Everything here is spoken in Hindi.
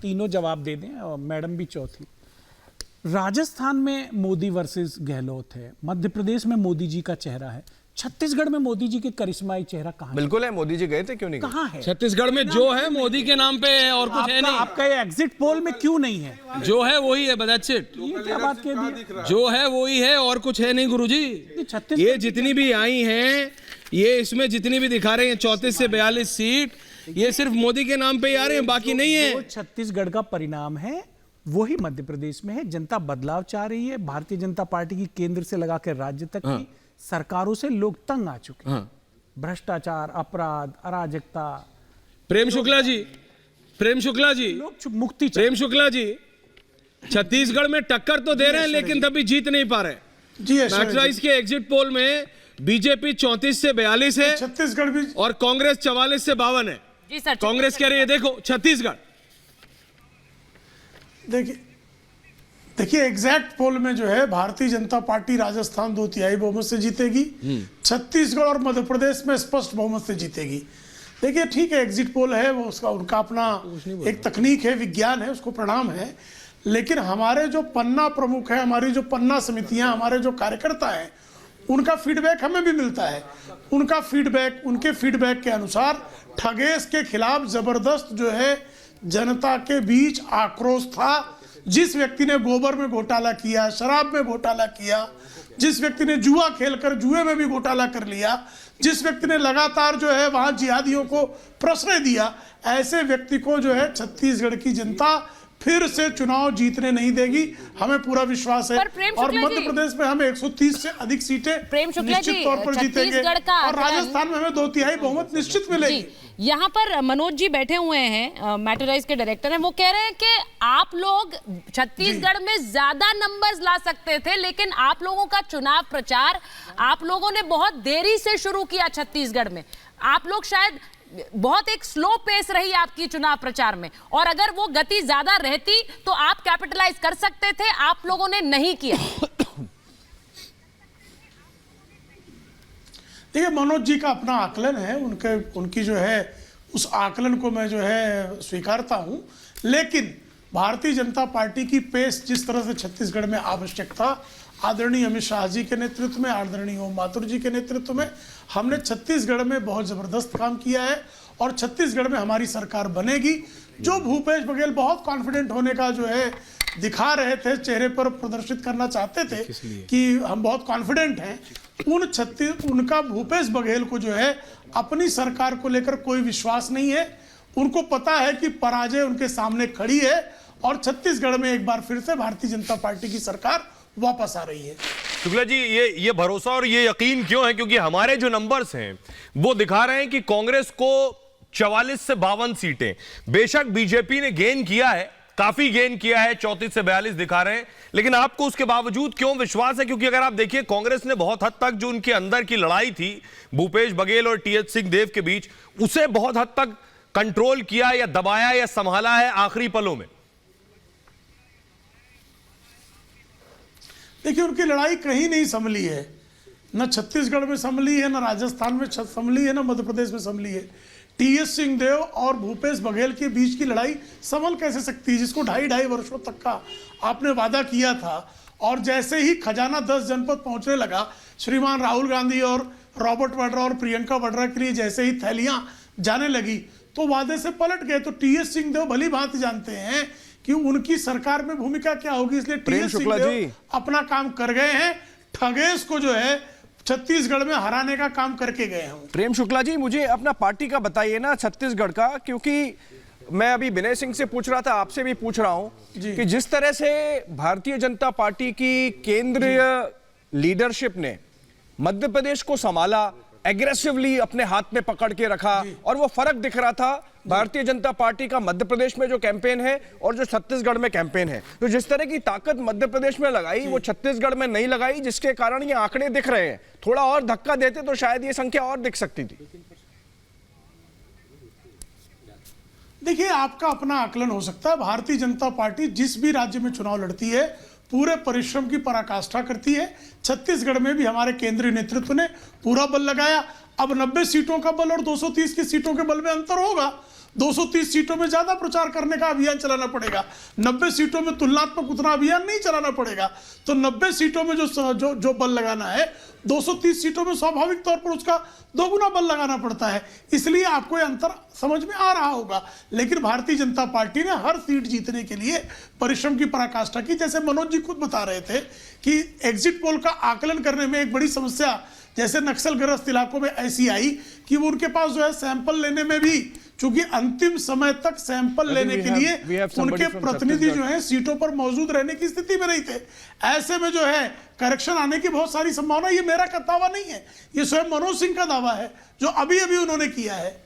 तीनों जवाब दे दें और मैडम भी चौथी। राजस्थान में मोदी वर्सेस गहलोत है, मध्य प्रदेश में मोदी जी का चेहरा है, छत्तीसगढ़ में मोदी जी के करिश्माई चेहरा कहाँ? बिल्कुल है, मोदी जी गए थे, क्यों नहीं गए? कहाँ है? छत्तीसगढ़ में जो है मोदी के नाम पे है और कुछ है नहीं। आपका ये एग्जिट पोल में क्यों नहीं है? जो है वही है, दैट्स इट। ये क्या बात कह दी? जो है वही है और कुछ है नहीं गुरुजी। ये जितनी भी आई हैं, ये इसमें जितनी भी दिखा रहे हैं 34 से 42 सीट, ये सिर्फ मोदी के नाम पे ही आ रहे हैं, बाकी नहीं है। छत्तीसगढ़ का परिणाम है वही मध्य प्रदेश में है। जनता बदलाव चाह रही है। भारतीय जनता पार्टी की केंद्र से लगाकर राज्य तक की सरकारों से लोग तंग आ चुके हैं। भ्रष्टाचार, अपराध, अराजकता। प्रेम शुक्ला जी, लोग मुक्ति प्रेम शुक्ला जी, छत्तीसगढ़ में टक्कर तो दे रहे हैं लेकिन तभी जीत नहीं पा रहे। जी मैट्राइज के एग्जिट पोल में बीजेपी 34 से 42 है, छत्तीसगढ़ भी, और कांग्रेस 44 से 52 है। जी सर, कांग्रेस कह रही है देखो छत्तीसगढ़। देखिए एग्जैक्ट पोल में जो है भारतीय जनता पार्टी राजस्थान 2/3 बहुमत से जीतेगी, छत्तीसगढ़ और मध्य प्रदेश में स्पष्ट बहुमत से जीतेगी। देखिए ठीक है, एग्जिट पोल है, वो उसका उनका अपना एक तकनीक है, विज्ञान है, उसको प्रणाम है। लेकिन हमारे जो पन्ना प्रमुख है, हमारी जो पन्ना समितियां, हमारे जो कार्यकर्ता हैं, उनका फीडबैक हमें भी मिलता है। उनका फीडबैक, उनके फीडबैक के अनुसार ठगेश के खिलाफ जबरदस्त जो है जनता के बीच आक्रोश था। जिस व्यक्ति ने गोबर में घोटाला किया, शराब में घोटाला किया, जिस व्यक्ति ने जुआ खेलकर जुए में भी घोटाला कर लिया, जिस व्यक्ति ने लगातार जो है वहां जिहादियों को प्रश्रय दिया, ऐसे व्यक्ति को जो है छत्तीसगढ़ की जनता फिर से चुनाव जीतने नहीं देगी, हमें पूरा विश्वास है। और मध्य प्रदेश में हमें 130 से अधिक सीटें निश्चित तौर पर जीतेंगे और राजस्थान में हमें 2/3 बहुमत निश्चित मिलेगी। यहाँ पर मनोज जी बैठे हुए हैं, मैट्राइज के डायरेक्टर हैं, वो कह रहे हैं कि आप लोग छत्तीसगढ़ में ज्यादा नंबर्स ला सकते थे, लेकिन आप लोगों का चुनाव प्रचार आप लोगों ने बहुत देरी से शुरू किया छत्तीसगढ़ में। आप लोग शायद बहुत एक स्लो पेस रही आपकी चुनाव प्रचार में, और अगर वो गति ज्यादा रहती तो आप कैपिटलाइज कर सकते थे, आप लोगों ने नहीं किया। देखिए मनोज जी का अपना आकलन है, उनकी जो है उस आकलन को मैं जो है स्वीकारता हूं। लेकिन भारतीय जनता पार्टी की पेस जिस तरह से छत्तीसगढ़ में आवश्यक था, आदरणीय अमित शाह जी के नेतृत्व में, आदरणीय ओम माथुर जी के नेतृत्व में हमने छत्तीसगढ़ में बहुत जबरदस्त काम किया है और छत्तीसगढ़ में हमारी सरकार बनेगी। जो भूपेश बघेल बहुत कॉन्फिडेंट होने का जो है दिखा रहे थे, चेहरे पर प्रदर्शित करना चाहते थे कि हम बहुत कॉन्फिडेंट हैं, उनका भूपेश बघेल को जो है अपनी सरकार को लेकर कोई विश्वास नहीं है। उनको पता है कि पराजय उनके सामने खड़ी है और छत्तीसगढ़ में एक बार फिर से भारतीय जनता पार्टी की सरकार वापस आ रही है। शुक्ला जी, ये भरोसा और ये यकीन क्यों है? क्योंकि हमारे जो नंबर्स हैं वो दिखा रहे हैं कि कांग्रेस को 44 से 52 सीटें, बेशक बीजेपी ने गेन किया है, काफी गेन किया है, 34 से 42 दिखा रहे हैं, लेकिन आपको उसके बावजूद क्यों विश्वास है? क्योंकि अगर आप देखिए कांग्रेस ने बहुत हद तक जो उनके अंदर की लड़ाई थी भूपेश बघेल और टीएच सिंहदेव के बीच, उसे बहुत हद तक कंट्रोल किया या दबाया या संभाला है आखिरी पलों में। देखिए उनकी लड़ाई कहीं नहीं संभली है, न छत्तीसगढ़ में संभली है, न राजस्थान में संभली है, न मध्य प्रदेश में संभली है। टीएस सिंहदेव और भूपेश बघेल के बीच की लड़ाई संभल कैसे सकती है, जिसको 2.5 वर्षों तक का आपने वादा किया था। और जैसे ही खजाना 10 जनपद पहुंचने लगा, श्रीमान राहुल गांधी और रॉबर्ट वाड्रा और प्रियंका वाड्रा के लिए जैसे ही थैलियां जाने लगी तो वादे से पलट गए। तो टीएस सिंहदेव भली भांति जानते हैं कि उनकी सरकार में भूमिका क्या होगी, इसलिए टीएस सिंहदेव अपना काम कर गए हैं। ठगेश को जो है छत्तीसगढ़ में हराने का काम करके गए हैं। प्रेम शुक्ला जी, मुझे अपना पार्टी का बताइए ना छत्तीसगढ़ का, क्योंकि मैं अभी विनय सिंह से पूछ रहा था, आपसे भी पूछ रहा हूं कि जिस तरह से भारतीय जनता पार्टी की केंद्रीय लीडरशिप ने मध्य प्रदेश को संभाला, एग्रेसिवली अपने हाथ में पकड़ के रखा, और वो फर्क दिख रहा था भारतीय जनता पार्टी का मध्य प्रदेश में जो कैंपेन है और जो छत्तीसगढ़ में कैंपेन है। तो जिस तरह की ताकत मध्य प्रदेश में लगाई वो छत्तीसगढ़ में नहीं लगाई, जिसके कारण ये आंकड़े दिख रहे हैं। थोड़ा और धक्का देते तो शायद ये संख्या और दिख सकती थी। देखिए आपका अपना आकलन हो सकता है। भारतीय जनता पार्टी जिस भी राज्य में चुनाव लड़ती है पूरे परिश्रम की पराकाष्ठा करती है। छत्तीसगढ़ में भी हमारे केंद्रीय नेतृत्व ने पूरा बल लगाया। अब 90 सीटों का बल और 230 की सीटों के बल में अंतर होगा। 230 सीटों में ज्यादा प्रचार करने का अभियान चलाना पड़ेगा, 90 सीटों में तुलनात्मक उतना अभियान नहीं चलाना पड़ेगा। तो 90 सीटों में जो बल लगाना है, 230 सीटों में स्वाभाविक तौर पर उसका दोगुना बल लगाना पड़ता है। इसलिए आपको ये अंतर समझ में आ रहा होगा। लेकिन भारतीय जनता पार्टी ने हर सीट जीतने के लिए परिश्रम की पराकाष्ठा की। जैसे मनोज जी खुद बता रहे थे कि एग्जिट पोल का आकलन करने में एक बड़ी समस्या जैसे नक्सल ग्रस्त इलाकों में ऐसी आई कि वो उनके पास जो है सैंपल लेने में भी, चूंकि अंतिम समय तक सैंपल लेने के लिए उनके प्रतिनिधि जो है सीटों पर मौजूद रहने की स्थिति में नहीं थे। ऐसे में जो है करेक्शन आने की बहुत सारी संभावना। ये मेरा दावा नहीं है, ये स्वयं मनोज सिंह का दावा है जो अभी अभी उन्होंने किया है।